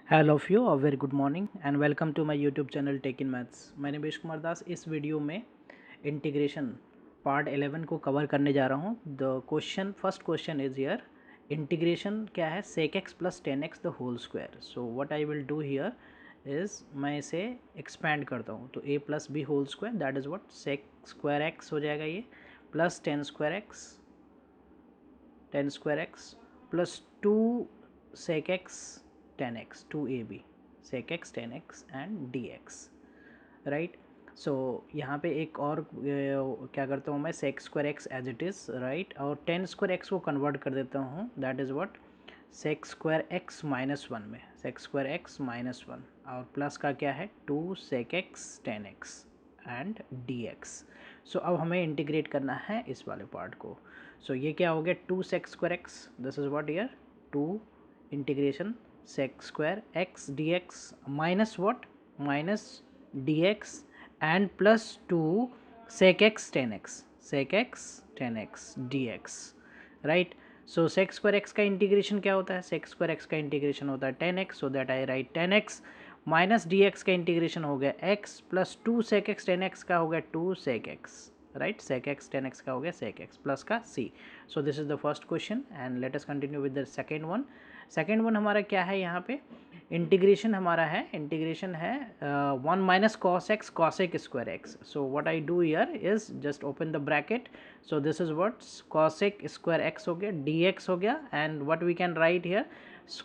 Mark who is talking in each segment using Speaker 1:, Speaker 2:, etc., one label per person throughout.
Speaker 1: Hello of you और very good morning and welcome to my YouTube channel tech in maths. मैं निवेश कुमार दास इस video में integration part 11 को cover करने जा रहा हूँ। The question first question is here integration क्या है sec x plus 10x the whole square. So what I will do here is मैं इसे एक्सपैंड करता हूँ तो a plus b whole square that is what sec square x हो जाएगा ये plus 10 square x plus 2 sec x 10x 2ab sec x 10x and dx right. So यहाँ पे एक और क्या करता हूँ मैं sec square x as it is right और 10 स्क्वायर x को कन्वर्ट कर देता हूँ that is what sec square x -1 में sec स्क्वायर x -1 और प्लस का क्या है 2 sec x 10x and dx। सो अब हमें इंटीग्रेट करना है इस वाले पार्ट को। सो ये क्या हो गया 2 sec square x this is what year 2 integration sec square x dx minus what minus dx and plus 2 sec x 10x dx right. So sec square x का इंटीग्रेशन क्या होता है sec स्क्वायर x का integration होता है 10x so that I right 10x minus dx का integration हो गया x plus 2 sec x 10x का हो गया 2 sec x right sec x 10x का हो गया sec x प्लस का c। So this is the first question and let us continue with the second one. Second one हमारा क्या है यहाँ पे इंटीग्रेशन हमारा है इंटीग्रेशन है 1 minus cos x cosec square x. So what I do here is just open the bracket so this is what cosec square x हो गया dx हो गया and what we can write here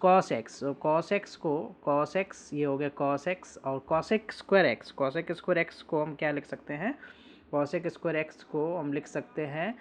Speaker 1: cos x। So cos x को cos x ये हो गया cos x और cosec square x को हम क्या लिख सकते हैं cosec स्क्वायर x को हम लिख सकते हैं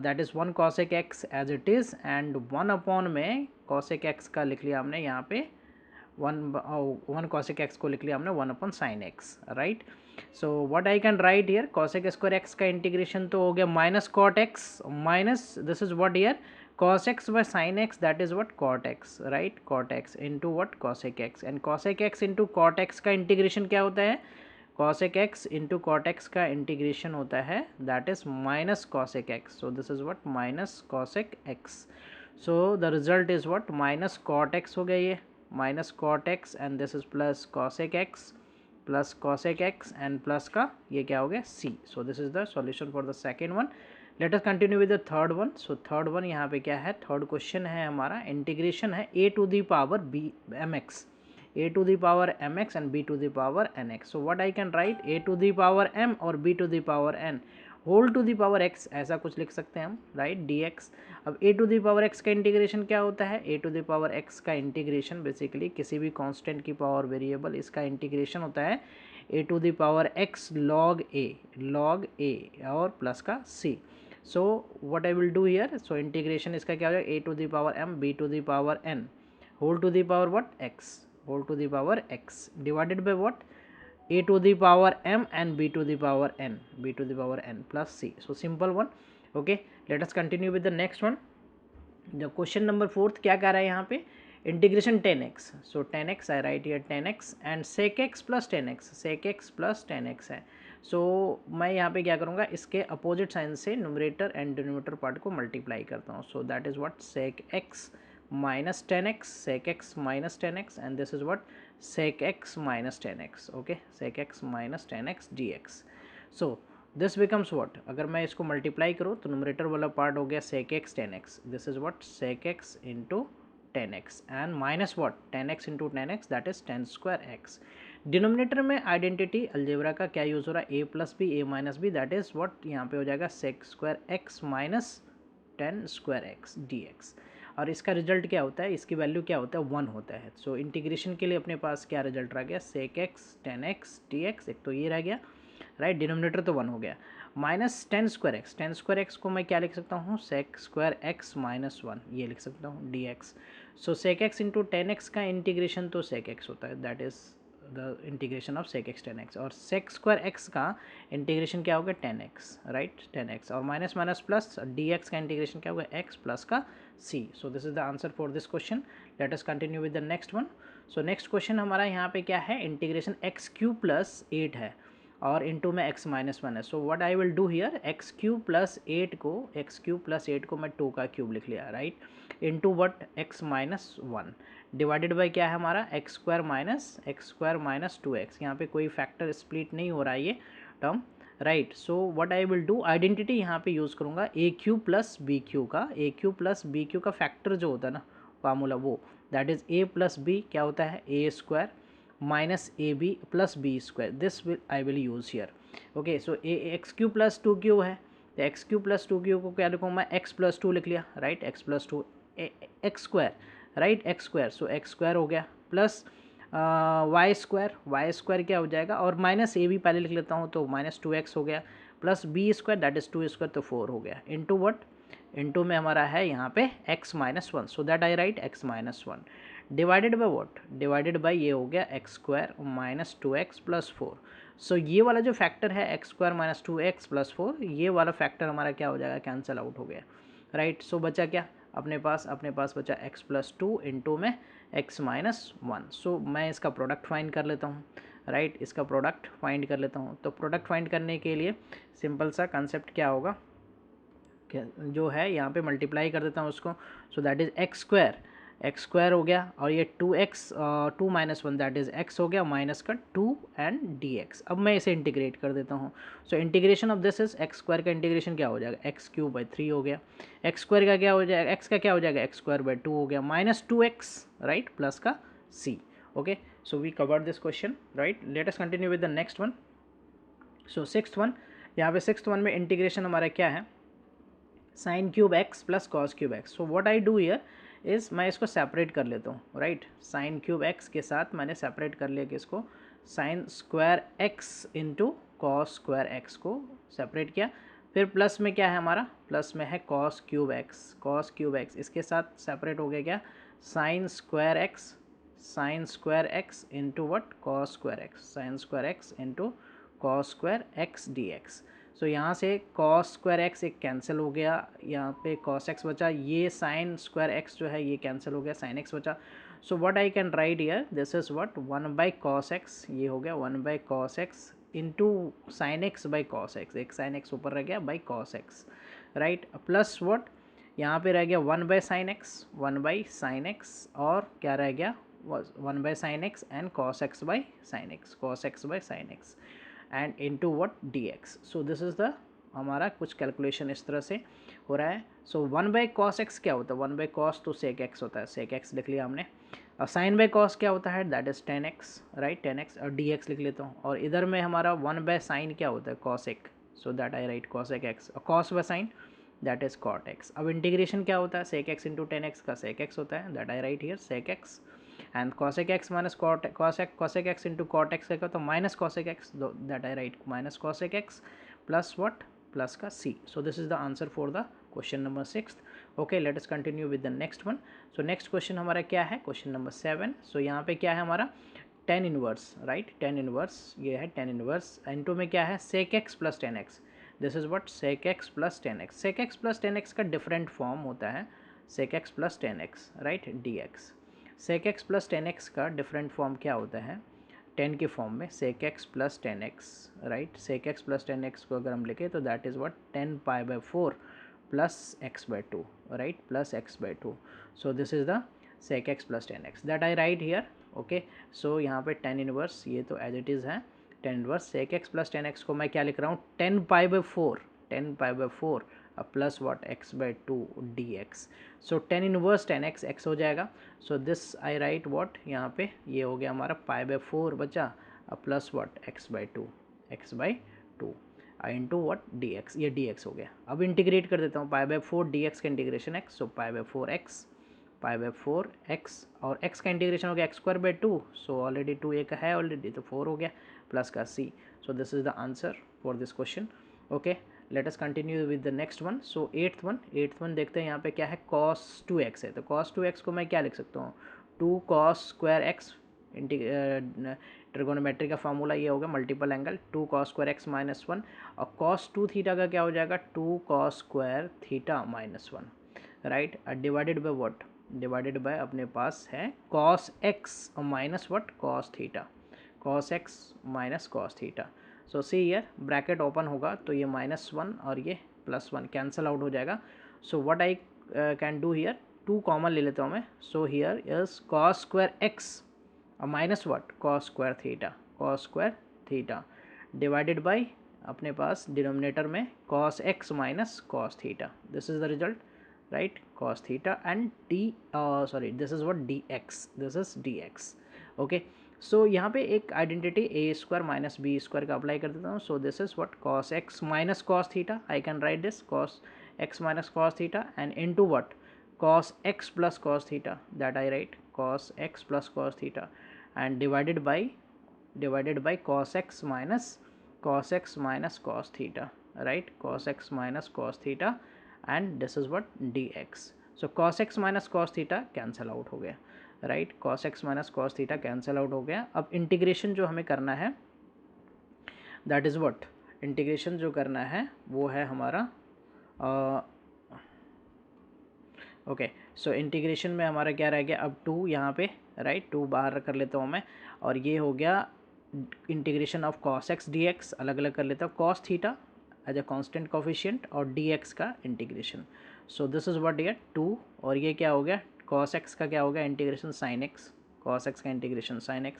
Speaker 1: that is 1 cosec x as it is and 1 upon में cosec x का लिख लिया हमने यहाँ पे 1 cosec x को लिख लिया हमने 1 upon sine x right. So what I can write here cosec square x का इंटीग्रेशन तो हो गया minus cot x minus this is what here cos x by sin x that is what cot x right cot x into what cosec x and cosec x into cot x का integration क्या होता है cosec x into cot x का integration होता है that is minus cosec x so this is what minus cosec x so the result is what minus cot x हो गया ये minus cot x and this is plus cosec x plus cosec x and plus का ये क्या हो गया c so this is the solution for the second one। Late us continue with the third one. So third one यहाँ पे क्या है third question है हमारा इंटीग्रेशन है a to the power b mx a to the power mx and b to the power nx। So what I can write a to the power m और b to the power n whole to the power x ऐसा कुछ लिख सकते हैं हम right dx। अब a to the power x का integration क्या होता है a to the power x का इंटीग्रेशन बेसिकली किसी भी कांस्टेंट की पावर वेरिएबल इसका इंटीग्रेशन होता है a to the power x log a और प्लस का c। So what I will do here so integration इसका क्या हो जाएगा a to the power m b to the power n whole to the power what x whole to the power x divided by what a to the power m and b to the power n plus c। so simple one okay let us continue with the next one। The question number fourth क्या कह रहा है यहाँ पे integration 10x so 10x I write here 10x and sec x plus 10x है। सो मैं यहाँ पे क्या करूँगा इसके अपोजिट साइन से न्यूमरेटर एंड डिनोमिनेटर पार्ट को मल्टीप्लाई करता हूँ सो that is what sec x minus 10x and this is what sec x minus 10x okay sec x minus 10x dx। So this becomes what अगर मैं इसको multiply करूँ तो numerator वाला part हो गया sec x 10x this is what sec x into 10x and minus what 10x into 10x that is 10 square x। Denominator में identity algebra का क्या यूज़ हो रहा है a plus b a minus b that is what यहाँ पे हो जाएगा sec square x minus 10 square x dx और इसका रिजल्ट क्या होता है इसकी वैल्यू क्या होता है 1 होता है। सो इंटीग्रेशन के लिए अपने पास क्या रिजल्ट रह गया sec x 10x dx एक तो ये रह गया राइट डिनोमिनेटर तो 1 हो गया माइनस 10 स्क्वायर एक्स को मैं क्या लिख सकता हूँ sec स्क्वायर एक्स माइनस 1 ये लिख सकता हूँ dx। सो sec x इंटू 10x का इंटीग्रेशन तो sec x होता है that is the integration of sec x 10x और sec स्क्वायर x का इंटीग्रेशन क्या होगा 10x राइट 10x और माइनस माइनस प्लस dx का इंटीग्रेशन क्या होगा x प्लस का c। So this is the answer for this question. Late us continue with the next one. So next question हमारा यहाँ पे क्या है इंटीग्रेशन x क्यूब प्लस 8 है और इंटू में x माइनस 1 है। सो what I will do here x cube plus 8 को मैं 2 का क्यूब लिख लिया right into what x minus 1 divided by क्या है हमारा एक्स स्क्वायर माइनस 2x, यहाँ पे कोई फैक्टर स्प्लिट नहीं हो रहा है ये term, right. So what I will do, identity यहाँ पे यूज़ करूँगा a cube plus b cube का, a cube plus b cube का फैक्टर जो होता है ना फार्मूला वो, that is a plus b क्या होता है a square minus a b plus b square, this will I will use here. Okay, so a x cube plus 2q है, तो एक्स क्यू प्लस 2q को क्या लिखूँ मैं, एक्स प्लस 2 लिख लिया, right, x plus 2 x square, right, x square, so x square हो गया प्लस वाई स्क्वायर क्या हो जाएगा, और माइनस ए बी पहले लिख लेता हूँ तो माइनस 2x हो गया, plus b square that is 2 square तो 4 हो गया, इंटू वट, इंटू में हमारा है यहाँ पे x minus 1, so that I right x minus 1 divided by what, divided by ये हो गया x square minus 2x plus 4। सो ये वाला जो फैक्टर है x square minus 2x plus 4, ये वाला फैक्टर हमारा क्या हो जाएगा, कैंसिल आउट हो गया, राइट। सो बचा क्या अपने पास बचा x प्लस 2 इंटू में x माइनस 1। सो मैं इसका प्रोडक्ट फाइंड कर लेता हूँ, राइट, इसका प्रोडक्ट फाइंड कर लेता हूँ। तो प्रोडक्ट फाइंड करने के लिए सिंपल सा कंसेप्ट क्या होगा, जो है यहाँ पे मल्टीप्लाई कर देता हूँ उसको, सो दैट इज़ एक्स स्क्वायर हो गया, और ये 2x 2 minus 1 that is x हो गया, माइनस का 2 एंड dx। अब मैं इसे इंटीग्रेट कर देता हूँ, so integration of this is x square का इंटीग्रेशन क्या हो जाएगा, एक्स क्यूब बाई 3 हो गया, एक्स स्क्वायर का क्या हो जाएगा, एक्स का क्या हो जाएगा, एक्स स्क्वायर बाई 2 हो गया, माइनस 2x, राइट, प्लस का c। Okay, so we covered this question, right. Let us continue with the next one. So sixth one, यहाँ पे सिक्स्थ वन में इंटीग्रेशन हमारा क्या है, sine cube x plus cos cube x. So what I do here is मैं इसको separate कर लेता हूँ, राइट, साइन क्यूब एक्स के साथ मैंने सेपरेट कर लिया कि इसको sign square x into cos square x को सेपरेट किया, फिर प्लस में क्या है हमारा, प्लस में है कॉस क्यूब एक्स, इसके साथ सेपरेट हो गया क्या, sine square x into what, cos square x, sine square x into cos square x d x. So यहाँ से कॉस स्क्वायर एक्स एक कैंसिल हो गया, यहाँ पे कॉस एक्स बचा, ये साइन स्क्वायर एक्स जो है ये कैंसिल हो गया, साइन एक्स बचा। सो what I can write here, this is what 1 by cos x, ये हो गया 1 by cos x into sine x by cos x, एक साइन एक्स ऊपर रह गया by cos x, right, plus what यहाँ पे रह गया 1 बाई साइन एक्स, और क्या रह गया 1 by sine x and cos x by sine x and into what dx। So this is the हमारा कुछ कैलकुलेशन इस तरह से हो रहा है। सो 1 बाई कॉस एक्स क्या होता है, 1 बाई कॉस तो सेक एक्स होता है, सेक एक्स लिख लिया हमने, और साइन बाई कॉस क्या होता है, that is 10x, right, 10x, और dx लिख लेता हूँ, और इधर में हमारा 1 बाई साइन क्या होता है, cosec, so that I write cosec x, और cos by sine that is cot x. अब इंटीग्रेशन क्या होता है, सेक एक्स इंटू 10x का सेक एक्स होता है, that I write here sec x, and cosec x minus cosec x into cot x का तो minus cosec x, that I write minus cosec x plus what, plus का c। So this is the answer for the question number 6th। okay, let us continue with the next one। so next question हमारा क्या है, question number 7। so यहाँ पे क्या है हमारा tan inverse, right, tan inverse, ये है tan inverse, into में क्या है sec x plus tan x, this is what sec x plus tan x, sec x plus tan x का different form होता है sec x plus tan x, right, dx। Sec x plus 10x का different form क्या होता है, 10 के form में sec x plus 10x, right, sec x plus 10x को अगर हम लिखें तो that is what 10 pi by 4 plus x by 2, right, plus x by 2। So this is the sec x plus 10x that I write here. Okay, so यहाँ पे tan inverse ये तो as it is है, tan inverse sec x plus 10x को मैं क्या लिख रहा हूँ 10 pi by 4 plus what x by 2 D x. So 10 inverse 10x x हो जाएगा। So this I right what, यहाँ पे ये हो गया हमारा पाई बाई 4 बचा, plus what x by 2 into what D x, ये डी एक्स हो गया। अब इंटीग्रेट कर देता हूँ पाई बाई 4 डी एक्स का integration x, so pi by 4 x, और x का इंटीग्रेशन हो गया x square by 2, so already 2 एक है ऑलरेडी तो 4 हो गया, प्लस का c। So this is the answer for this question. Okay, late us continue with the next one. So eighth one देखते हैं यहाँ पे क्या है, cos 2x है, तो cos 2x को मैं क्या लिख सकता हूँ 2 cos स्क्वायर एक्स, ट्रिगोनोमेट्री का फार्मूला ये होगा multiple angle 2 cos square x minus 1, और cos 2 थीटा का क्या हो जाएगा 2 cos square theta minus 1, right, divided by what, divided by अपने पास है cos x minus what cos theta, cos x minus cos theta. So see here bracket open होगा तो ये -1 और ये +1 कैंसल आउट हो जाएगा। So what I can do here, two common ले लेता हूँ मैं, so here is cos square x minus what cos square theta divided by अपने पास डिनोमिनेटर में cos x minus cos theta, this is the result, right, cos theta and this is what dx, okay. So यहाँ पे एक identity a square minus b square का apply कर देता हूँ, so this is what cos x minus cos theta, I can write this cos x minus cos theta and into what cos x plus cos theta, that I right cos x plus cos theta and divided by cos x minus cos theta, right, cos x minus cos theta and this is what dx. so cos x minus cos theta cancel out हो गया, right, cos x minus cos theta cancel out हो गया। अब integration जो हमें करना है, that is what, integration जो करना है वो है हमारा ओके। सो इंटीग्रेशन में हमारा क्या रह गया, अब टू यहाँ पे, राइट, टू बाहर कर लेता हूँ मैं, और ये हो गया integration of cos x dx, अलग अलग कर लेता हूँ cos theta as a constant coefficient और dx का integration, so this is what ये टू, और ये क्या हो गया cos x का क्या हो गया integration sin x, cos x का integration sin x,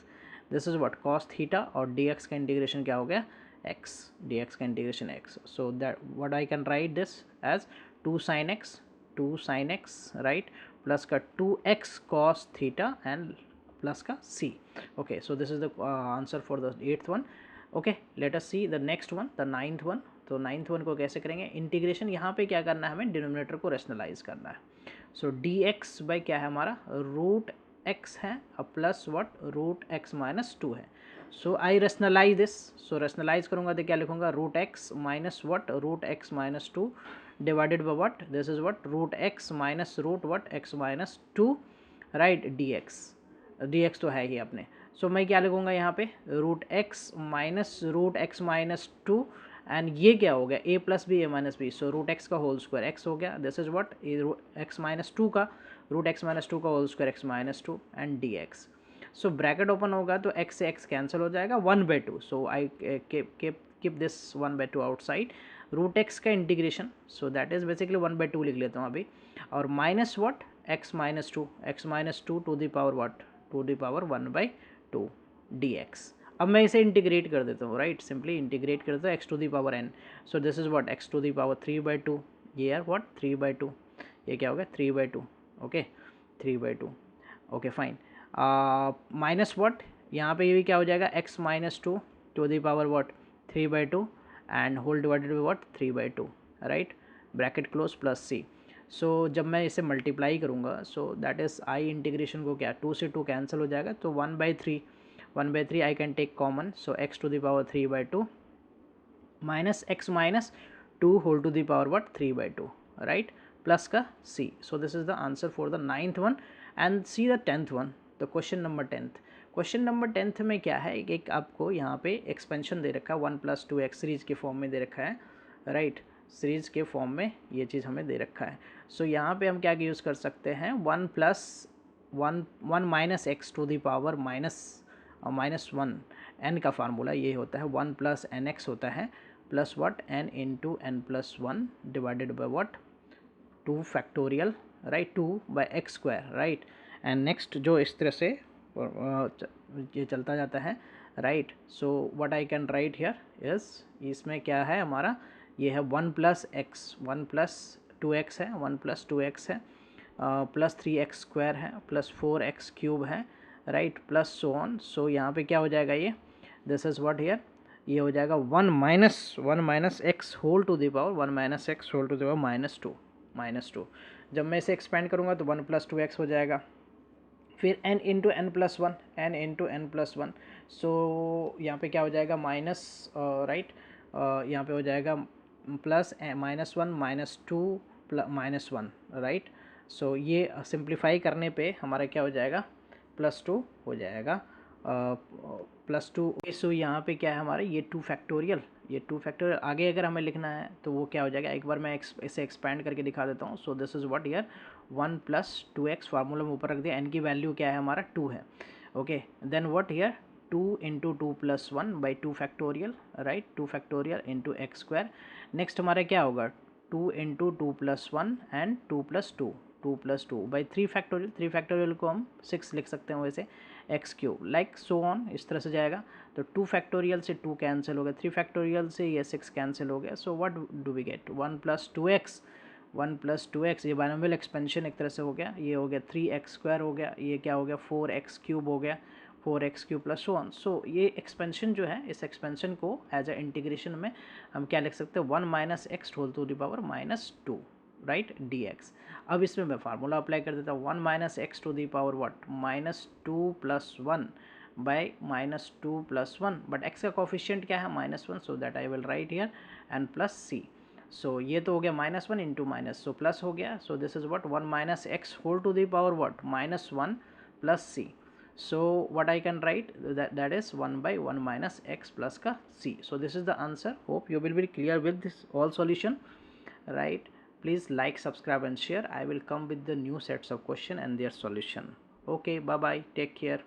Speaker 1: this is what cos theta और dx का इंटीग्रेशन क्या हो गया x, dx का integration x, so that what I can write this as 2 sin x, right, plus का 2x cos theta and plus का c, okay, so this is the answer for the 8th one, okay, let us see the next one, the 9th one। तो 9th one को कैसे करेंगे, integration यहाँ पे क्या करना है, हमें डिनोमिनेटर को रेशनलाइज करना है, सो dx बाई क्या है हमारा रूट x है अब plus what root x minus 2 है, so I rationalise this, so rationalise करूँगा तो क्या लिखूँगा root x minus what root x minus 2 divided by what, this is what root x minus root what x minus 2, right, dx तो है ही अपने, सो मैं क्या लिखूँगा यहाँ पे रूट एक्स माइनस 2 एंड ये क्या हो गया a plus b a minus b, so root x का होल स्क्वायर x हो गया, this is what x minus 2 का रूट एक्स माइनस 2 का whole square x minus 2 and dx, so bracket open होगा तो x से x कैंसिल हो जाएगा 1/2, so I keep this 1/2 outside, root x का integration, so that is basically 1/2 लिख लेता हूँ अभी, और minus what x minus two to the power what to the power 1/2 dx। अब मैं इसे इंटीग्रेट कर देता हूँ, राइट, सिंपली इंटीग्रेट कर देता हूँ x to the power n, so this is what x to the power 3/2, ये यार व्हाट 3/2, ये क्या हो गया 3/2, okay 3/2, okay fine, minus what यहाँ पे ये भी क्या हो जाएगा x minus 2 to the power what 3/2 and whole divided by what 3/2, right, bracket close plus c, so जब मैं इसे मल्टीप्लाई करूँगा, so that is I integration को क्या 2 से 2 कैंसिल हो जाएगा, तो 1/3 I can take common, so x to the power 3/2 minus x minus 2 whole to the power what 3/2, right, plus का c, so this is the answer for the 9th one and see the 10th one, तो question number 10th में क्या है, एक आपको यहाँ पे expansion दे रखा है 1+2x सीरीज के फॉर्म में दे रखा है, राइट, सीरीज़ के फॉर्म में ये चीज़ हमें दे रखा है, सो यहाँ पे हम क्या यूज़ कर सकते हैं 1 minus x to the power minus 1 n का फार्मूला ये होता है 1 प्लस एन एक्स होता है plus what n into n plus 1 divided by what 2 factorial, right, 2 by x square, right, and next जो इस तरह से ये चलता जाता है, right, so what I can write here is, इसमें क्या है हमारा ये है 1 प्लस 2x है 1 प्लस 2x है प्लस 3x स्क्वायर है प्लस 4x क्यूब है, राइट, प्लस सो ऑन, सो यहाँ पे क्या हो जाएगा ये, दिस इज़ व्हाट हियर, ये हो जाएगा 1 minus x whole to the power 1 minus x whole to the power -2, जब मैं इसे एक्सपेंड करूँगा तो 1 प्लस 2x हो जाएगा, फिर n into n plus one, so यहाँ पे क्या हो जाएगा माइनस, राइट, यहाँ पे हो जाएगा प्लस -1 -2 -1, राइट, सो ये सिंप्लीफाई करने पे हमारा क्या हो जाएगा +2 हो जाएगा, +2, सो यहाँ पे क्या है हमारा ये 2 फैक्टोरियल आगे अगर हमें लिखना है तो वो क्या हो जाएगा, एक बार मैं इसे एक्सपेंड करके दिखा देता हूँ, so this is what here 1 + 2x formula में ऊपर रख दिया, n की वैल्यू क्या है हमारा 2 है, okay, then what here 2 into 2 plus 1 by 2 factorial, right, 2 factorial into x square, next हमारा क्या होगा 2 into 2 plus 1 and 2 plus 2, 2 + 2 by 3 factorial, 3 factorial को हम 6 लिख सकते हैं वैसे, x cube, like so on, इस तरह से जाएगा। तो 2 फैक्टोरियल से 2 कैंसिल हो गया, 3 फैक्टोरियल से ये 6 कैंसिल हो गया। So what do we get, 1 + 2x, 1 + 2x, ये बाइनोमियल एक्सपेंशन एक तरह से हो गया। ये हो गया 3x² हो गया, ये क्या हो गया 4x³ हो गया, 4x³ + so on। सो ये एक्सपेंशन जो है, इस एक्सपेंशन को एज ए इंटीग्रेशन में हम क्या लिख सकते हैं, 1 - x whole to the power -2, right, dx। अब इसमें मैं फार्मूला अप्लाई कर देता हूँ, 1 - x to the power what, -2 + 1 by -2 + 1, but x का कोफिशिएंट क्या है, -1, so that I will write here, and plus c। So ये तो हो गया -1 इंटू माइनस, सो प्लस हो गया। So this is what, 1 - x whole to the power what, -1 + c। So what I can write, that is 1/1 - x plus ka c. So this is the answer. Hope you will be clear with this all solution, right? Please like, subscribe and share. I will come with the new sets of question and their solution. Okay, bye bye, take care.